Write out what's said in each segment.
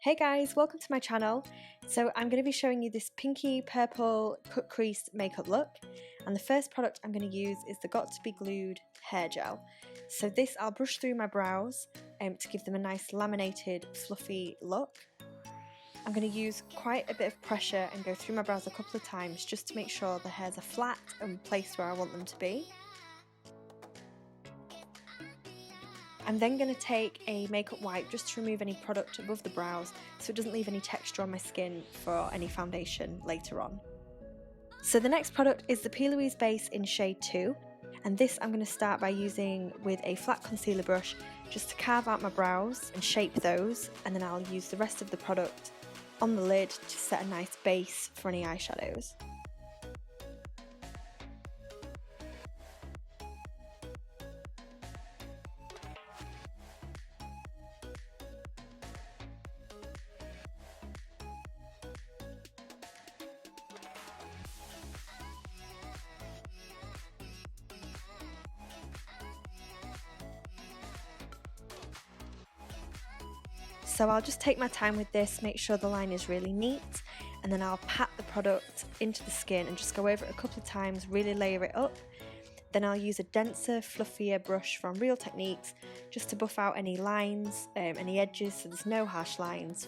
Hey guys, welcome to my channel. So I'm going to be showing you this pinky purple cut crease makeup look, and the first product I'm going to use is the Got To Be Glued hair gel. So this I'll brush through my brows to give them a nice laminated fluffy look. I'm going to use quite a bit of pressure and go through my brows a couple of times just to make sure the hairs are flat and placed where I want them to be. I'm then going to take a makeup wipe just to remove any product above the brows so it doesn't leave any texture on my skin for any foundation later on. So the next product is the PLouise base in shade 2, and this I'm going to start by using with a flat concealer brush just to carve out my brows and shape those, and then I'll use the rest of the product on the lid to set a nice base for any eyeshadows. So I'll just take my time with this, make sure the line is really neat, and then I'll pat the product into the skin and just go over it a couple of times, really layer it up. Then I'll use a denser, fluffier brush from Real Techniques just to buff out any lines, any edges, so there's no harsh lines.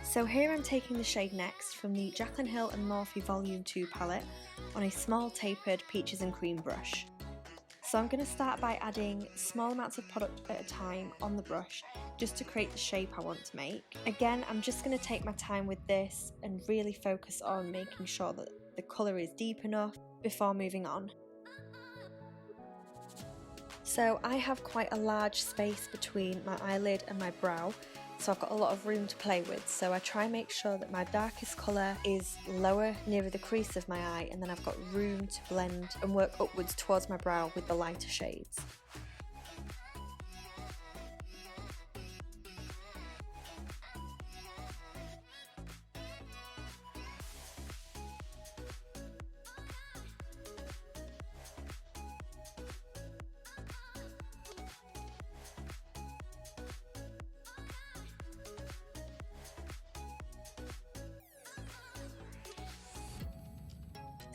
So here I'm taking the shade Next from the Jaclyn Hill and Morphe Volume 2 palette on a small tapered peaches and cream brush. So I'm going to start by adding small amounts of product at a time on the brush just to create the shape I want to make. Again, I'm just going to take my time with this and really focus on making sure that the colour is deep enough before moving on. So I have quite a large space between my eyelid and my brow, so I've got a lot of room to play with, so I try and make sure that my darkest colour is lower nearer the crease of my eye, and then I've got room to blend and work upwards towards my brow with the lighter shades.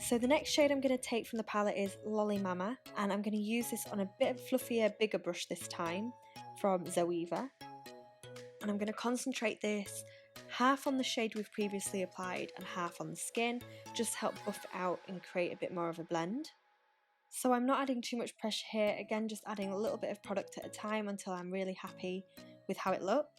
So the next shade I'm going to take from the palette is Lolly Mama, and I'm going to use this on a bit of fluffier, bigger brush this time from Zoeva. And I'm going to concentrate this half on the shade we've previously applied and half on the skin, just to help buff it out and create a bit more of a blend. So I'm not adding too much pressure here, again just adding a little bit of product at a time until I'm really happy with how it looks.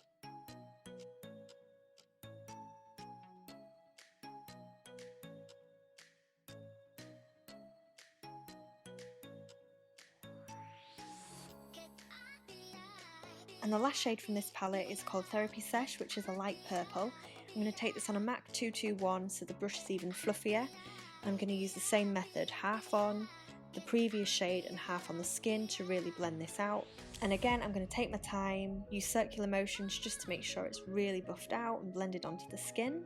And the last shade from this palette is called Therapy Sesh, which is a light purple. I'm going to take this on a MAC 221 so the brush is even fluffier. And I'm going to use the same method, half on the previous shade and half on the skin to really blend this out. And again, I'm going to take my time, use circular motions just to make sure it's really buffed out and blended onto the skin.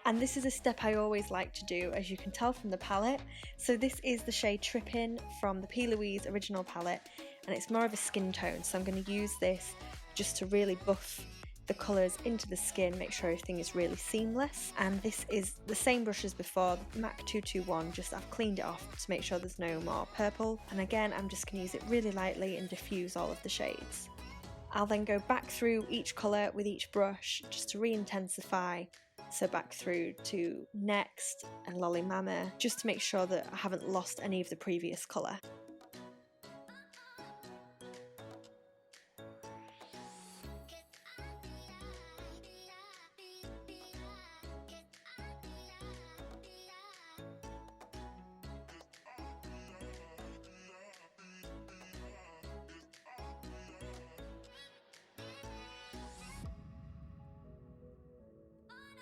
And this is a step I always like to do, as you can tell from the palette. So this is the shade Trippin' from the PLouise original palette, and it's more of a skin tone, so I'm going to use this just to really buff the colours into the skin, make sure everything is really seamless. And this is the same brush as before, the MAC 221, just I've cleaned it off to make sure there's no more purple. And again, I'm just going to use it really lightly and diffuse all of the shades. I'll then go back through each colour with each brush just to re-intensify. So back through to Next and Lolly Mama, just to make sure that I haven't lost any of the previous colour.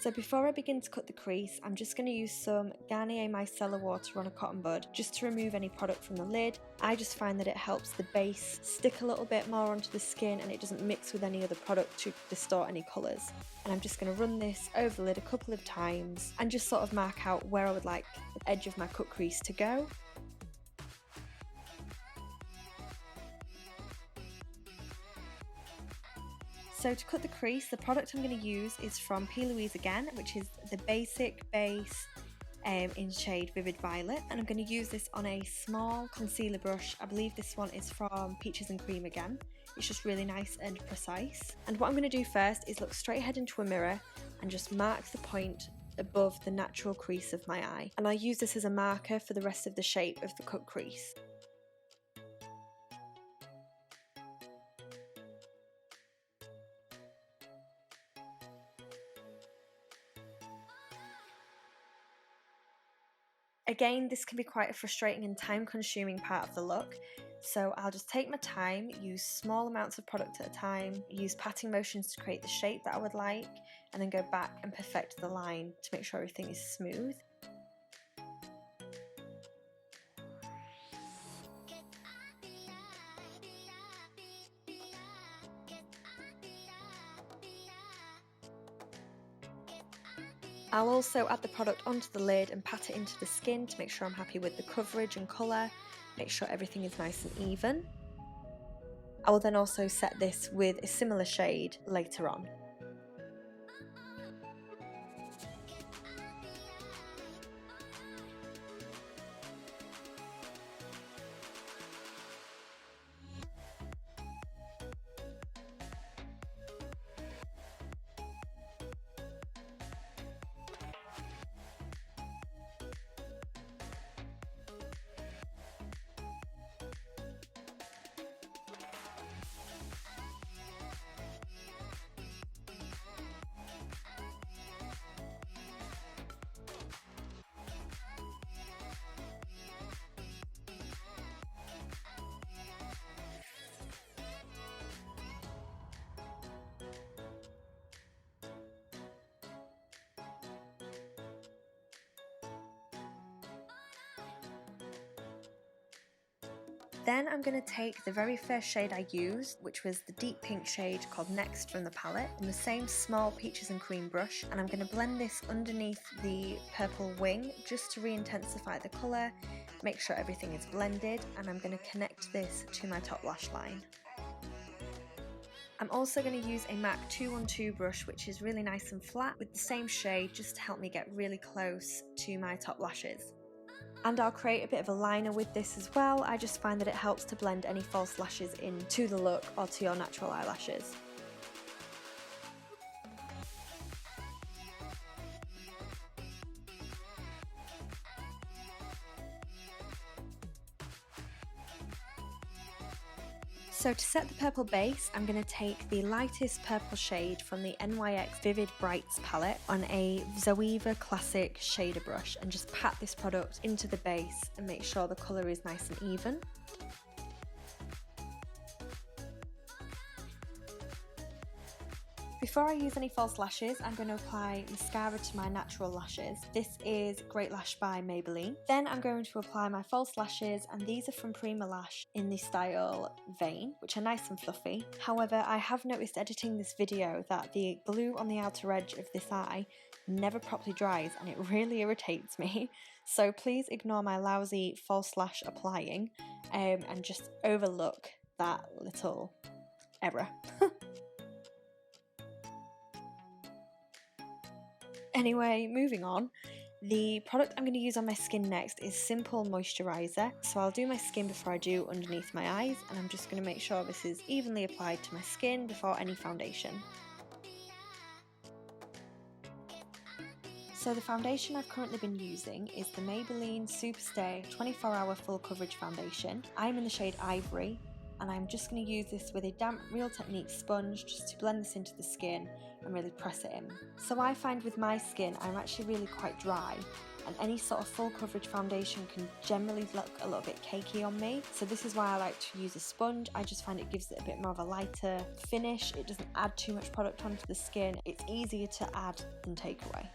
So before I begin to cut the crease, I'm just going to use some Garnier Micellar water on a cotton bud just to remove any product from the lid. I just find that it helps the base stick a little bit more onto the skin and it doesn't mix with any other product to distort any colours. And I'm just going to run this over the lid a couple of times and just sort of mark out where I would like the edge of my cut crease to go. So to cut the crease, the product I'm going to use is from PLouise again, which is the basic base in shade Vivid Violet, and I'm going to use this on a small concealer brush. I believe this one is from Peaches and Cream again. It's just really nice and precise. And what I'm going to do first is look straight ahead into a mirror and just mark the point above the natural crease of my eye. And I'll use this as a marker for the rest of the shape of the cut crease. Again, this can be quite a frustrating and time-consuming part of the look, so I'll just take my time, use small amounts of product at a time, use patting motions to create the shape that I would like, and then go back and perfect the line to make sure everything is smooth. I'll also add the product onto the lid and pat it into the skin to make sure I'm happy with the coverage and colour, make sure everything is nice and even. I will then also set this with a similar shade later on. Then I'm going to take the very first shade I used, which was the deep pink shade called Next from the palette, in the same small Peaches and Cream brush, and I'm going to blend this underneath the purple wing just to re-intensify the colour, make sure everything is blended, and I'm going to connect this to my top lash line. I'm also going to use a MAC 212 brush, which is really nice and flat, with the same shade just to help me get really close to my top lashes. And I'll create a bit of a liner with this as well. I just find that it helps to blend any false lashes into the look or to your natural eyelashes. So to set the purple base, I'm going to take the lightest purple shade from the NYX Vivid Brights palette on a Zoeva Classic shader brush and just pat this product into the base and make sure the colour is nice and even. Before I use any false lashes, I'm going to apply mascara to my natural lashes. This is Great Lash by Maybelline. Then I'm going to apply my false lashes, and these are from Prima Lash in the style Vein, which are nice and fluffy. However, I have noticed editing this video that the glue on the outer edge of this eye never properly dries and it really irritates me. So please ignore my lousy false lash applying and just overlook that little error. Anyway, moving on. The product I'm going to use on my skin next is Simple Moisturiser. So I'll do my skin before I do underneath my eyes, and I'm just going to make sure this is evenly applied to my skin before any foundation. So the foundation I've currently been using is the Maybelline Superstay 24-Hour Full Coverage Foundation. I'm in the shade Ivory, and I'm just going to use this with a damp Real Techniques sponge just to blend this into the skin and really press it in. So I find with my skin I'm actually really quite dry, and any sort of full coverage foundation can generally look a little bit cakey on me. So this is why I like to use a sponge. I just find it gives it a bit more of a lighter finish. It doesn't add too much product onto the skin. It's easier to add than take away.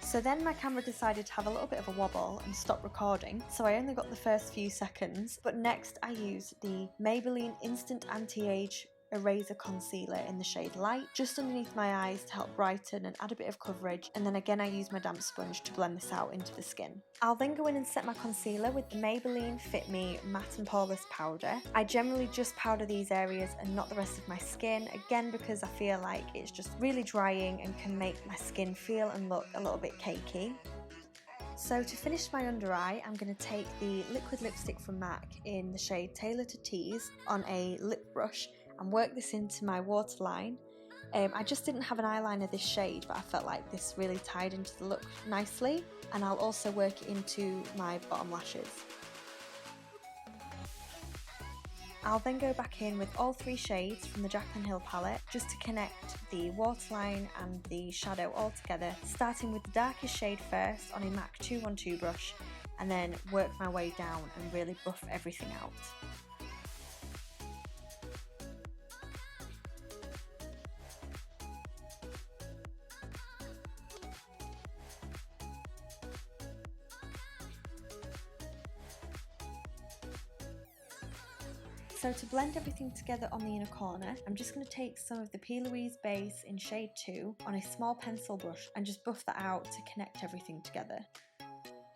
So then my camera decided to have a little bit of a wobble and stop recording, so I only got the first few seconds. But next I used the Maybelline Instant Anti-Age Eraser Concealer in the shade Light, just underneath my eyes to help brighten and add a bit of coverage, and then again I used my damp sponge to blend this out into the skin. I'll then go in and set my concealer with the Maybelline Fit Me Matte and Poreless Powder. I generally just powder these areas and not the rest of my skin, again because I feel like it's just really drying and can make my skin feel and look a little bit cakey. So to finish my under eye, I'm going to take the liquid lipstick from MAC in the shade Tailor to Tease on a lip brush and work this into my waterline. I just didn't have an eyeliner this shade, but I felt like this really tied into the look nicely, and I'll also work it into my bottom lashes. I'll then go back in with all three shades from the Jaclyn Hill palette just to connect the waterline and the shadow all together, starting with the darkest shade first on a MAC 212 brush, and then work my way down and really buff everything out. So to blend everything together on the inner corner, I'm just going to take some of the PLouise base in shade 2 on a small pencil brush and just buff that out to connect everything together.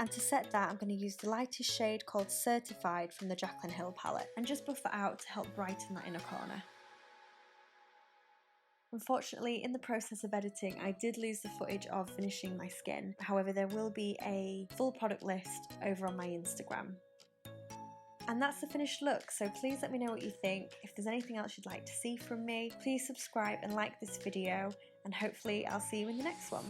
And to set that, I'm going to use the lightest shade called Certified from the Jaclyn Hill palette and just buff that out to help brighten that inner corner. Unfortunately, in the process of editing, I did lose the footage of finishing my skin. However, there will be a full product list over on my Instagram. And that's the finished look, so please let me know what you think. If there's anything else you'd like to see from me, please subscribe and like this video, and hopefully I'll see you in the next one.